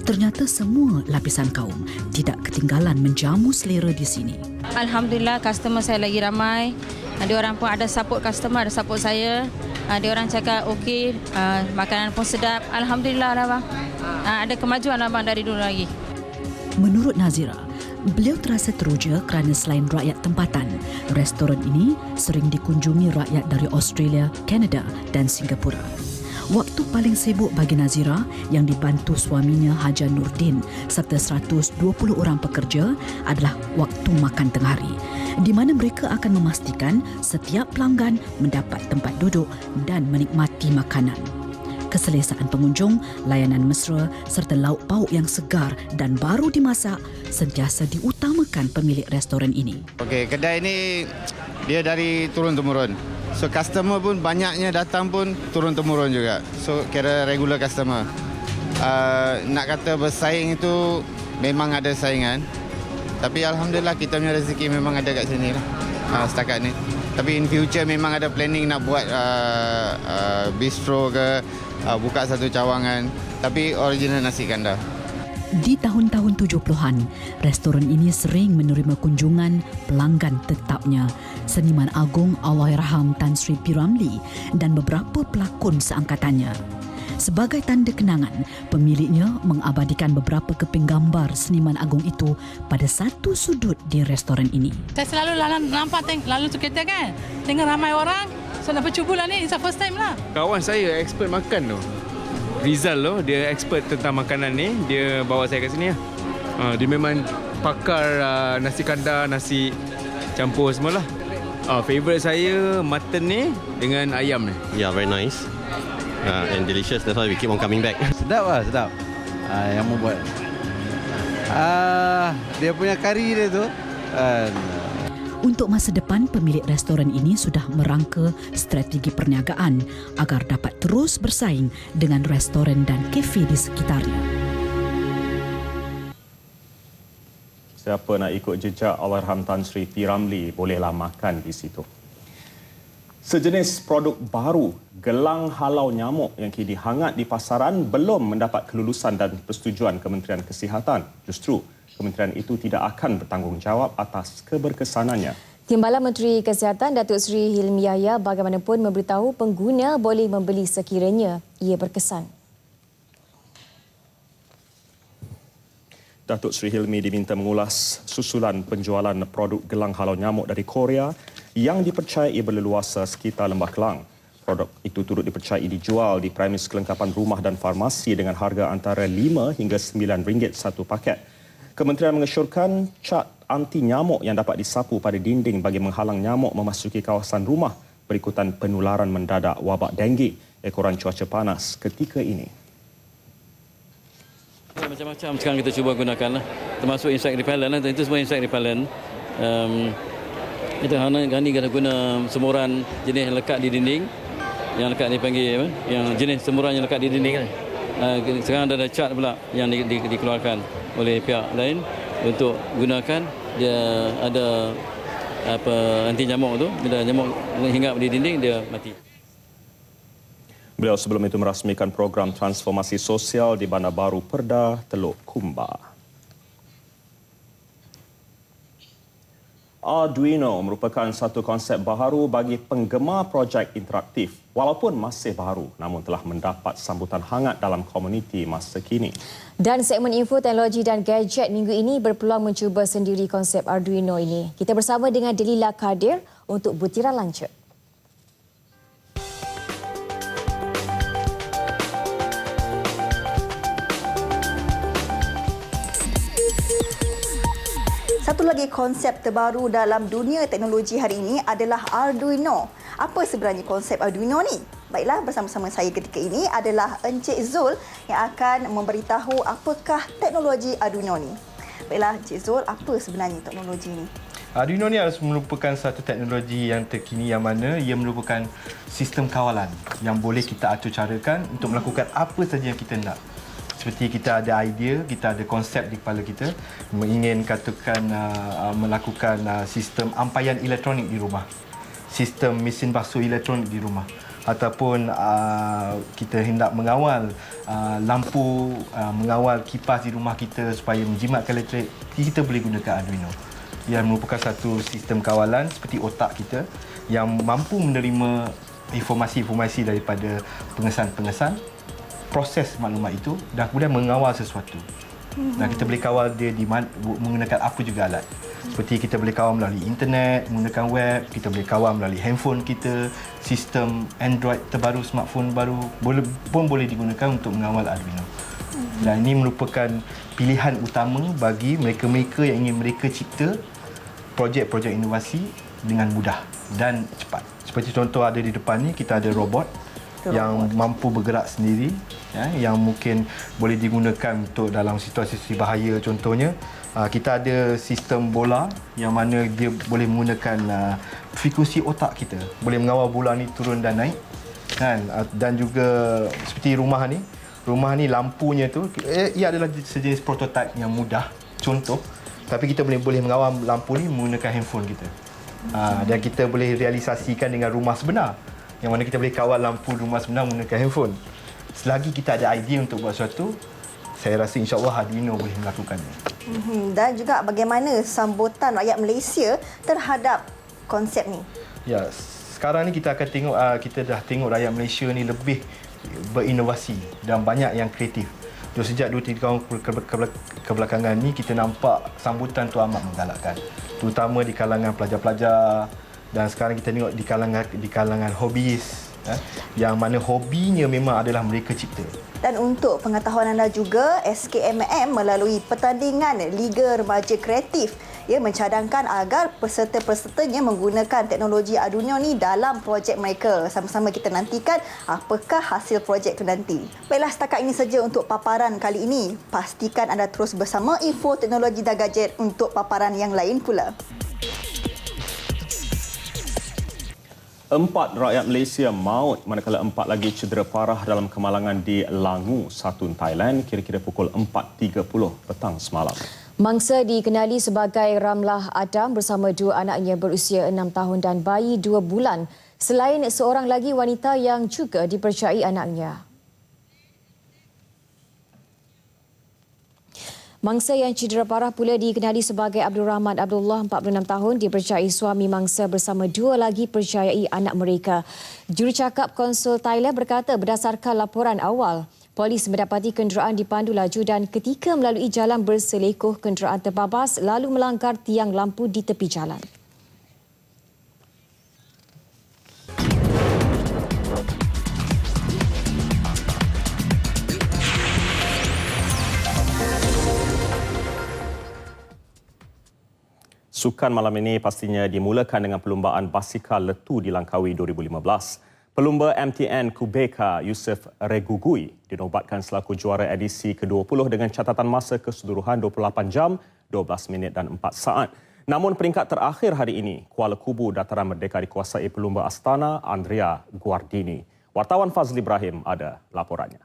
Ternyata semua lapisan kaum tidak ketinggalan menjamu selera di sini. Alhamdulillah, customer saya lagi ramai. Ada orang pun ada support customer, ada support saya. Ada orang cakap okey, makanan pun sedap. Alhamdulillah lah bang. Ada kemajuan lah bang dari dulu lagi. Menurut Nazira, beliau terasa teruja kerana selain rakyat tempatan, restoran ini sering dikunjungi rakyat dari Australia, Kanada dan Singapura. Waktu paling sibuk bagi Nazira yang dibantu suaminya Haja Nurdin serta 120 orang pekerja adalah waktu makan tengah hari, di mana mereka akan memastikan setiap pelanggan mendapat tempat duduk dan menikmati makanan. Keselesaan pengunjung, layanan mesra serta lauk pauk yang segar dan baru dimasak sentiasa diutamakan pemilik restoran ini. Okey, kedai ini dia dari turun-temurun. So customer pun banyaknya datang pun turun-temurun juga. So kira regular customer. Nak kata bersaing itu memang ada saingan. Tapi alhamdulillah kita punya rezeki memang ada kat sini lah. Setakat ni. Tapi in future memang ada planning nak buat bistro ke, buka satu cawangan. Tapi original nasi kandar. Di tahun-tahun 70-an, restoran ini sering menerima kunjungan pelanggan tetapnya, seniman agung Allahyarham Tan Sri P. Ramlee dan beberapa pelakon seangkatannya. Sebagai tanda kenangan, pemiliknya mengabadikan beberapa keping gambar seniman agung itu pada satu sudut di restoran ini. Saya selalu lalu tu kereta kan, tengok ramai orang, so nak cuba lah ni, it's the first time lah. Kawan saya expert makan tu. Rizal tu, dia expert tentang makanan ni, dia bawa saya ke sini lah. Dia memang pakar nasi kandar, nasi campur semualah. Favorite saya mutton ni dengan ayam ni. Yeah, very nice. And delicious. That's why we keep on coming back. Sedap lah, sedap. Yang membuat dia punya kari dia tu. Untuk masa depan, pemilik restoran ini sudah merangka strategi perniagaan agar dapat terus bersaing dengan restoran dan kafe di sekitarnya. Siapa nak ikut jejak Allahyarham Tan Sri P. Ramlee, bolehlah makan di situ. Sejenis produk baru, gelang halau nyamuk yang kini hangat di pasaran belum mendapat kelulusan dan persetujuan Kementerian Kesihatan. Justru, kementerian itu tidak akan bertanggungjawab atas keberkesanannya. Timbalan Menteri Kesihatan Datuk Seri Hilmi Yahya bagaimanapun memberitahu pengguna boleh membeli sekiranya ia berkesan. Datuk Seri Hilmi diminta mengulas susulan penjualan produk gelang halau nyamuk dari Korea yang dipercayai berleluasa sekitar Lembah Kelang. Produk itu turut dipercayai dijual di premis kelengkapan rumah dan farmasi dengan harga antara RM5 hingga RM9 satu paket. Kementerian mengesyorkan cat anti nyamuk yang dapat disapu pada dinding bagi menghalang nyamuk memasuki kawasan rumah berikutan penularan mendadak wabak denggi ekoran cuaca panas ketika ini. Macam-macam sekarang kita cuba gunakan lah. Termasuk insect repellent lah. Itu semua insect repellent. Kita kena guna semuran jenis yang lekat di dinding. Yang lekat dipanggil apa? Yang jenis semuran yang lekat di dinding kan. Sekarang ada cat pula yang dikeluarkan oleh pihak lain untuk gunakan. Dia ada anti nyamuk tu. Bila nyamuk hinggap di dinding dia mati. Beliau sebelum itu merasmikan program transformasi sosial di Bandar Baru Perda, Teluk Kumba. Arduino merupakan satu konsep baharu bagi penggemar projek interaktif. Walaupun masih baharu, namun telah mendapat sambutan hangat dalam komuniti masa kini. Dan segmen info teknologi dan gadget minggu ini berpeluang mencuba sendiri konsep Arduino ini. Kita bersama dengan Delila Kadir untuk butiran lanjut. Satu lagi konsep terbaru dalam dunia teknologi hari ini adalah Arduino. Apa sebenarnya konsep Arduino ni? Baiklah, bersama-sama saya ketika ini adalah Encik Zul yang akan memberitahu apakah teknologi Arduino ni. Baiklah, Encik Zul, apa sebenarnya teknologi ni? Arduino ni merupakan satu teknologi yang terkini yang mana ia merupakan sistem kawalan yang boleh kita atur carakan untuk melakukan apa saja yang kita nak. Seperti kita ada idea, kita ada konsep di kepala kita, ingin katakan melakukan sistem ampaian elektronik di rumah, sistem mesin basuh elektronik di rumah, ataupun kita hendak mengawal lampu, mengawal kipas di rumah kita supaya menjimatkan elektrik, kita boleh gunakan Arduino. Ia merupakan satu sistem kawalan seperti otak kita yang mampu menerima informasi-informasi daripada pengesan-pengesan, proses maklumat itu dan kemudian mengawal sesuatu. Dan kita boleh kawal dia menggunakan apa juga alat. Seperti kita boleh kawal melalui internet, menggunakan web, kita boleh kawal melalui handphone kita, sistem Android terbaru, smartphone baru boleh digunakan untuk mengawal Arduino. Dan ini merupakan pilihan utama bagi mereka-mereka yang ingin mereka cipta projek-projek inovasi dengan mudah dan cepat. Seperti contoh ada di depan ni, kita ada robot yang mampu bergerak sendiri, yang mungkin boleh digunakan untuk dalam situasi bahaya. Contohnya kita ada sistem bola yang mana dia boleh menggunakan frekuensi otak kita, boleh mengawal bola ni turun dan naik kan. Dan juga seperti rumah ni lampunya tu ia adalah sejenis prototipe yang mudah contoh, tapi kita boleh mengawal lampu ni menggunakan handphone kita. Dan kita boleh realisasikan dengan rumah sebenar, yang mana kita boleh kawal lampu rumah sebenar menggunakan handphone. Selagi kita ada idea untuk buat sesuatu, saya rasa insya-Allah Arduino boleh melakukannya. Dan juga bagaimana sambutan rakyat Malaysia terhadap konsep ni? Ya, sekarang ni kita akan tengok, kita dah tengok rakyat Malaysia ni lebih berinovasi dan banyak yang kreatif. Sejak 2-3 tahun kebelakangan ni kita nampak sambutan tu amat menggalakkan, terutama di kalangan pelajar-pelajar, dan sekarang kita tengok di kalangan hobis, yang mana hobinya memang adalah mereka cipta. Dan untuk pengetahuan anda juga, SKMM melalui pertandingan Liga Remaja Kreatif, ia mencadangkan agar peserta-pesertanya menggunakan teknologi Arduino ni dalam projek mereka. Sama-sama kita nantikan apakah hasil projek itu nanti. Baiklah, setakat ini saja untuk paparan kali ini. Pastikan anda terus bersama Info Teknologi dan Gadget untuk paparan yang lain pula. 4 rakyat Malaysia maut manakala 4 lagi cedera parah dalam kemalangan di Langu, Satun, Thailand kira-kira pukul 4.30 petang semalam. Mangsa dikenali sebagai Ramlah Adam bersama 2 anaknya berusia 6 tahun dan bayi 2 bulan, selain seorang lagi wanita yang juga dipercayai anaknya. Mangsa yang cedera parah pula dikenali sebagai Abdul Rahman Abdullah, 46 tahun, dipercayai suami mangsa bersama 2 lagi percayai anak mereka. Jurucakap Konsul Thailand berkata berdasarkan laporan awal, polis mendapati kenderaan dipandu laju dan ketika melalui jalan berselekoh, kenderaan terbabas lalu melanggar tiang lampu di tepi jalan. Sukan malam ini pastinya dimulakan dengan perlumbaan basikal letu di Langkawi 2015. Pelumba MTN Kubeka Yusof Regugui dinobatkan selaku juara edisi ke-20 dengan catatan masa keseluruhan 28 jam, 12 minit dan 4 saat. Namun peringkat terakhir hari ini, Kuala Kubu Dataran Merdeka dikuasai pelumba Astana Andrea Guardini. Wartawan Fazli Ibrahim ada laporannya.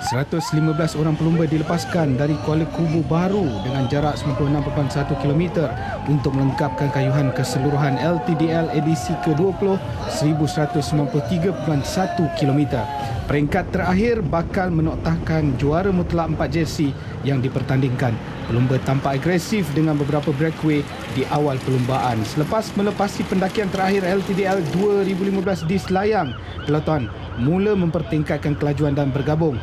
115 orang pelumba dilepaskan dari Kuala Kubu baru dengan jarak 96.1 km untuk melengkapkan kayuhan keseluruhan LTDL edisi ke-20 1193.1 km. Peringkat terakhir bakal menoktahkan juara mutlak 4 jersey yang dipertandingkan. Pelumba tampak agresif dengan beberapa breakaway di awal perlumbaan. Selepas melepasi pendakian terakhir LTDL 2015 di Selayang, peloton mula mempertingkatkan kelajuan dan bergabung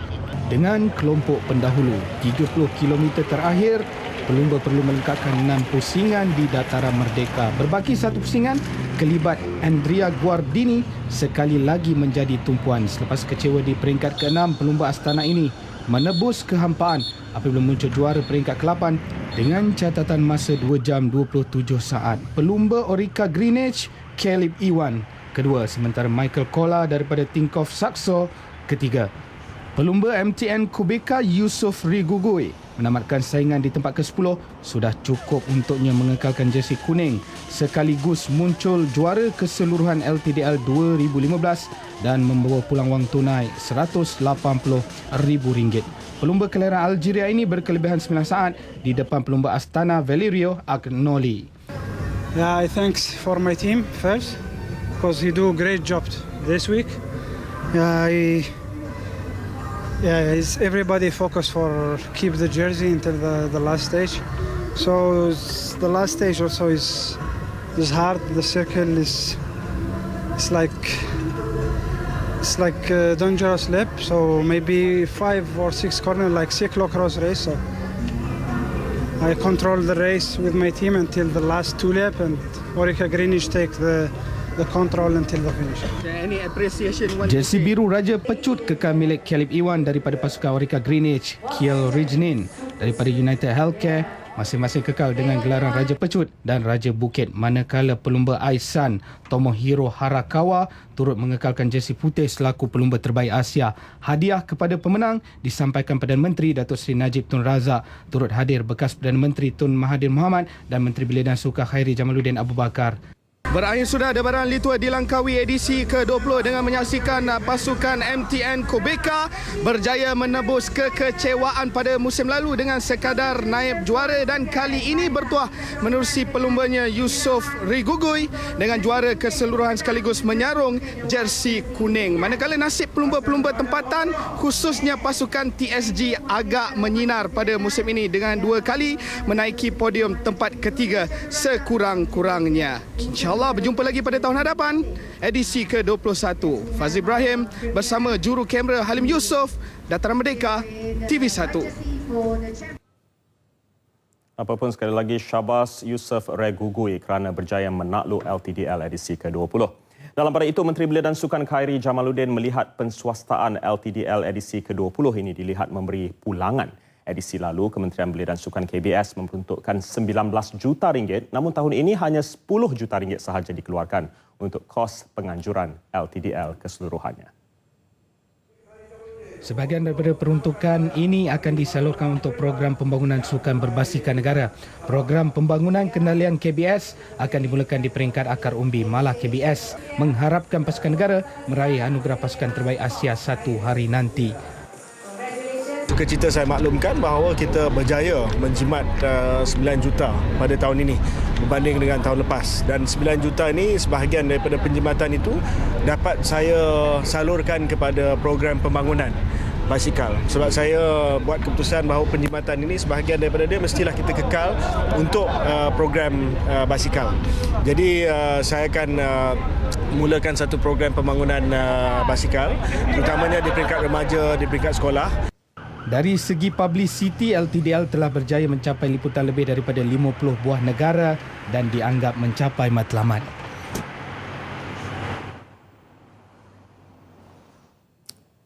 dengan kelompok pendahulu. 30 km terakhir, pelumba perlu melengkapkan 6 pusingan di Dataran Merdeka. Berbaki 1 pusingan, kelibat Andrea Guardini sekali lagi menjadi tumpuan. Selepas kecewa di peringkat ke-6, pelumba Astana ini menebus kehampaan apabila muncul juara peringkat ke-8 dengan catatan masa 2 jam 27 saat. Pelumba Orica Greenwich, Caleb Iwan kedua, sementara Michael Kola daripada Tinkoff Saxo ketiga. Pelumba MTN Kubeka Yusof Regugui menamatkan saingan di tempat ke-10, sudah cukup untuknya mengekalkan jersey kuning sekaligus muncul juara keseluruhan LTDL 2015 dan membawa pulang wang tunai RM180,000. Pelumba kelahiran Algeria ini berkelebihan 9 saat di depan pelumba Astana Valerio Agnoli. Yeah, I thanks for my team first because he do a great job this week. It's everybody focused for keep the jersey until the last stage. So the last stage also is hard. The circle is like it's like a dangerous lap, so maybe 5 or 6 corners like cyclocross race. So I control the race with my team until the last 2 laps, and Orica Greenwich take the control until the finish. Any appreciation? Jersey biru Raja Pecut kekal milik Caleb Iwan daripada pasukan Orica Greenwich, Kiel Rijnin daripada United Healthcare, masing-masing kekal dengan gelaran Raja Pecut dan Raja Bukit, manakala pelumba Aisan Tomohiro Harakawa turut mengekalkan jersey putih selaku pelumba terbaik Asia. Hadiah kepada pemenang disampaikan Perdana Menteri Datuk Seri Najib Tun Razak. Turut hadir bekas Perdana Menteri Tun Mahathir Mohamad dan Menteri Belia dan Sukan Khairi Jamaluddin Abu Bakar. Berakhir sudah debaran Litua di Langkawi edisi ke-20 dengan menyaksikan pasukan MTN Kobeka berjaya menebus kekecewaan pada musim lalu dengan sekadar naib juara, dan kali ini bertuah menerusi pelumbanya Yusof Rigugui dengan juara keseluruhan sekaligus menyarung jersey kuning. Manakala nasib pelumba-pelumba tempatan khususnya pasukan TSG agak menyinar pada musim ini dengan 2 kali menaiki podium tempat ketiga sekurang-kurangnya. InsyaAllah berjumpa lagi pada tahun hadapan, edisi ke-21. Fazil Ibrahim bersama juru kamera Halim Yusof, Dataran Merdeka, TV1. Apapun sekali lagi, syabas Yusof Regugui kerana berjaya menakluk LTDL edisi ke-20. Dalam pada itu, Menteri Belia dan Sukan Khairi Jamaluddin melihat penswastaan LTDL edisi ke-20 ini dilihat memberi pulangan. Edisi lalu, Kementerian Belia dan Sukan KBS memperuntukkan 19 juta ringgit, namun tahun ini hanya 10 juta ringgit sahaja dikeluarkan untuk kos penganjuran LTDL keseluruhannya. Sebahagian daripada peruntukan ini akan disalurkan untuk program pembangunan sukan berbasiskan negara. Program pembangunan kendalian KBS akan dimulakan di peringkat akar umbi. Malah KBS mengharapkan pasukan negara meraih anugerah pasukan terbaik Asia satu hari nanti. Sukacita saya maklumkan bahawa kita berjaya menjimat 9 juta pada tahun ini berbanding dengan tahun lepas, dan 9 juta ini sebahagian daripada penjimatan itu dapat saya salurkan kepada program pembangunan basikal. Sebab saya buat keputusan bahawa penjimatan ini sebahagian daripada dia mestilah kita kekal untuk program basikal. Jadi saya akan mulakan satu program pembangunan basikal, terutamanya di peringkat remaja, di peringkat sekolah. Dari segi publicity, LTDL telah berjaya mencapai liputan lebih daripada 50 buah negara dan dianggap mencapai matlamat.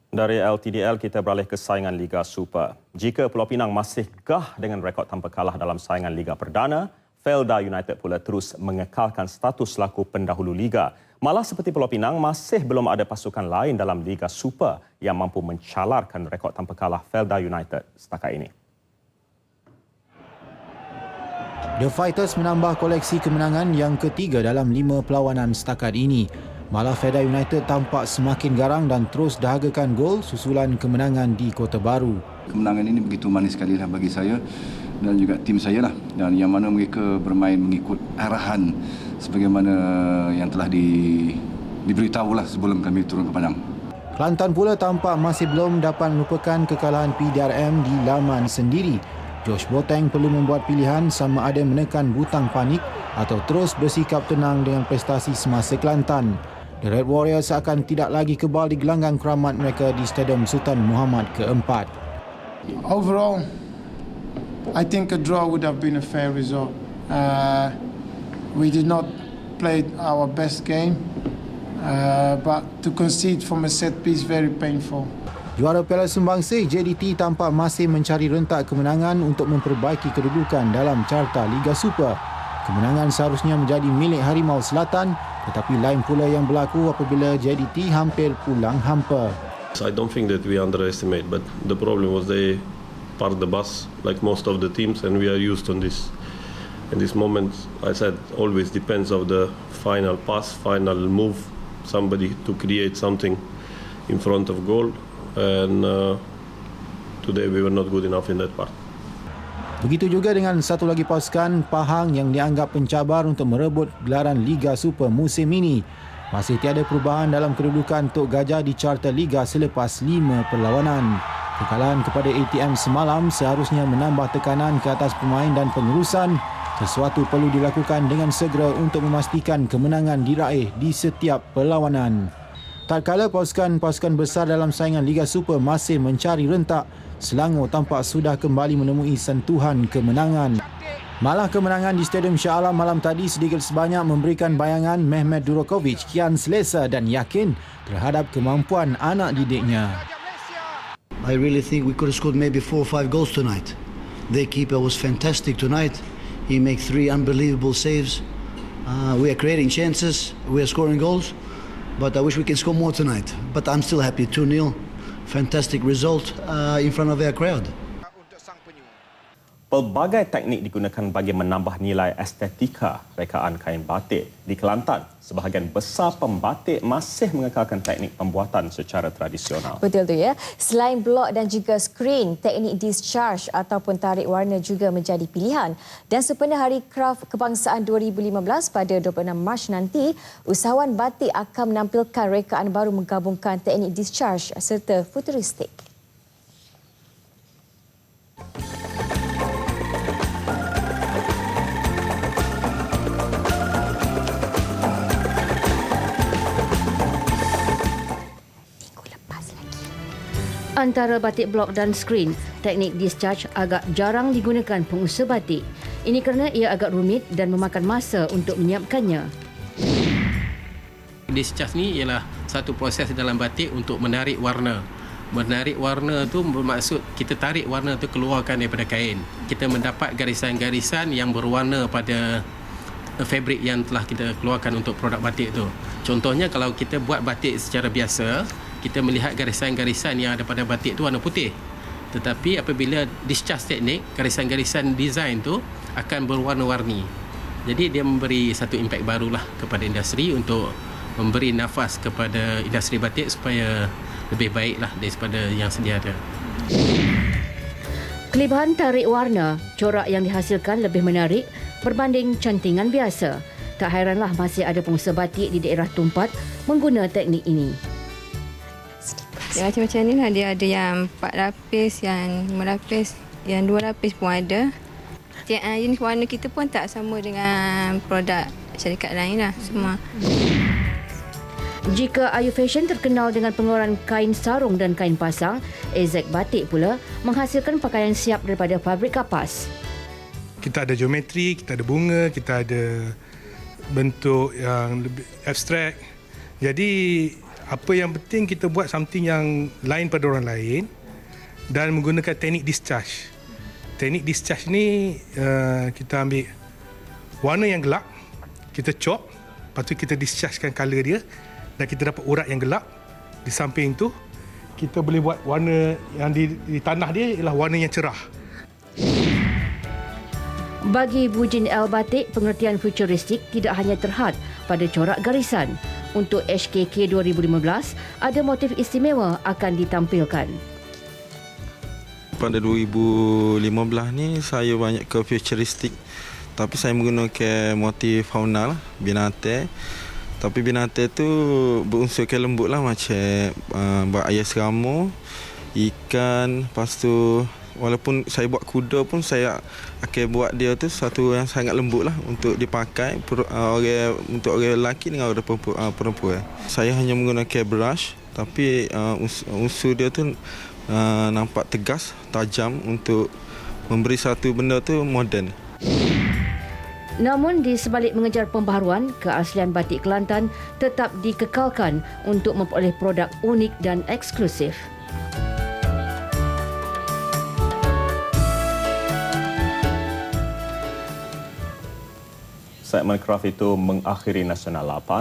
Dari LTDL, kita beralih ke saingan Liga Super. Jika Pulau Pinang masih gah dengan rekod tanpa kalah dalam saingan Liga Perdana, Felda United pula terus mengekalkan status selaku pendahulu Liga. Malah seperti Pulau Pinang, masih belum ada pasukan lain dalam Liga Super yang mampu mencalarkan rekod tanpa kalah Felda United setakat ini. The Fighters menambah koleksi kemenangan yang ketiga dalam 5 perlawanan setakat ini. Malah Felda United tampak semakin garang dan terus dahagakan gol susulan kemenangan di Kota Baru. Kemenangan ini begitu manis sekali lah bagi saya dan juga tim saya lah, dan yang mana mereka bermain mengikut arahan sebagaimana yang telah diberitahulah sebelum kami turun ke padang. Kelantan pula tampak masih belum dapat melupakan kekalahan PDRM di laman sendiri. Josh Boteng perlu membuat pilihan sama ada menekan butang panik atau terus bersikap tenang dengan prestasi semasa Kelantan. The Red Warriors akan tidak lagi kebal di gelanggang keramat mereka di Stadium Sultan Muhammad ke-4. Overall, I think a draw would have been a fair result. We did not play our best game, but to concede from a set piece very painful. Juara Piala Sumbangsih JDT tampak masih mencari rentak kemenangan untuk memperbaiki kedudukan dalam carta Liga Super. Kemenangan seharusnya menjadi milik Harimau Selatan, tetapi lain pula yang berlaku apabila JDT hampir pulang hampa. I don't think that we underestimate, but the problem was they parked the bus like most of the teams, and we are used on this. In this moment, I said, always depends on the final pass, final move, somebody to create something in front of goal, and today we were not good enough in that part. Begitu juga dengan satu lagi pasukan, Pahang, yang dianggap pencabar untuk merebut gelaran Liga Super musim ini. Masih tiada perubahan dalam kedudukan Tok Gajah di carta Liga selepas 5 perlawanan. Kekalahan kepada ATM semalam seharusnya menambah tekanan ke atas pemain dan pengurusan. Sesuatu perlu dilakukan dengan segera untuk memastikan kemenangan diraih di setiap perlawanan. Tak kala pasukan-pasukan besar dalam saingan Liga Super masih mencari rentak, Selangor tampak sudah kembali menemui sentuhan kemenangan. Malah kemenangan di Stadium Shah Alam malam tadi sedikit sebanyak memberikan bayangan Mehmet Durakovic kian selesa dan yakin terhadap kemampuan anak didiknya. I really think we could have scored maybe 4 or 5 goals tonight. Their keeper was fantastic tonight. He made 3 unbelievable saves. We are creating chances. We are scoring goals. But I wish we can score more tonight. But I'm still happy. 2-0. Fantastic result in front of our crowd. Pelbagai teknik digunakan bagi menambah nilai estetika rekaan kain batik. Di Kelantan, sebahagian besar pembatik masih mengekalkan teknik pembuatan secara tradisional. Betul tu ya. Selain blok dan juga skrin, teknik discharge ataupun tarik warna juga menjadi pilihan. Dan sempena Hari Kraf Kebangsaan 2015 pada 26 Mac nanti, usahawan batik akan menampilkan rekaan baru menggabungkan teknik discharge serta futuristik. Antara batik blok dan skrin, teknik discharge agak jarang digunakan pengusaha batik. Ini kerana ia agak rumit dan memakan masa untuk menyiapkannya. Discharge ni ialah satu proses dalam batik untuk menarik warna. Menarik warna tu bermaksud kita tarik warna tu keluarkan daripada kain. Kita mendapat garisan-garisan yang berwarna pada fabrik yang telah kita keluarkan untuk produk batik tu. Contohnya kalau kita buat batik secara biasa, kita melihat garisan-garisan yang ada pada batik tu warna putih. Tetapi apabila discharge teknik, garisan-garisan design tu akan berwarna-warni. Jadi dia memberi satu impak barulah kepada industri untuk memberi nafas kepada industri batik supaya lebih baiklah daripada yang sedia ada. Kelebihan tarik warna, corak yang dihasilkan lebih menarik berbanding cantingan biasa. Tak hairanlah masih ada pengusaha batik di daerah Tumpat mengguna teknik ini. Dia macam-macam ni lah. Dia ada yang 4 lapis, yang 5 lapis, yang 2 lapis pun ada. Jenis warna kita pun tak sama dengan produk syarikat lain lah semua. Jika Ayu Fashion terkenal dengan pengeluaran kain sarung dan kain pasang, Ezek Batik pula menghasilkan pakaian siap daripada fabrik kapas. Kita ada geometri, kita ada bunga, kita ada bentuk yang lebih abstrak. Jadi apa yang penting kita buat something yang lain pada orang lain dan menggunakan teknik discharge. Teknik discharge ni kita ambil warna yang gelap, kita chop, lepas tu kita dischargekan colour dia dan kita dapat urat yang gelap. Di samping tu kita boleh buat warna yang di tanah dia ialah warna yang cerah. Bagi Bujin L Batik, pengertian futuristik tidak hanya terhad pada corak garisan. Untuk HKK 2015, ada motif istimewa akan ditampilkan. Pada 2015 ni saya banyak ke futuristik, tapi saya menggunakan motif fauna lah, binatang. Tapi binatang tu berunsurkan lembut lah, macam buat ayam serama, ikan, lepas tu walaupun saya buat kuda pun saya akan buat dia tu satu yang sangat lembut lah untuk dipakai untuk orang lelaki dengan orang perempuan. Saya hanya menggunakan brush, tapi unsur dia tu nampak tegas, tajam untuk memberi satu benda tu moden. Namun di sebalik mengejar pembaharuan, keaslian batik Kelantan tetap dikekalkan untuk memperoleh produk unik dan eksklusif. Segmen Kraf itu mengakhiri Nasional 8.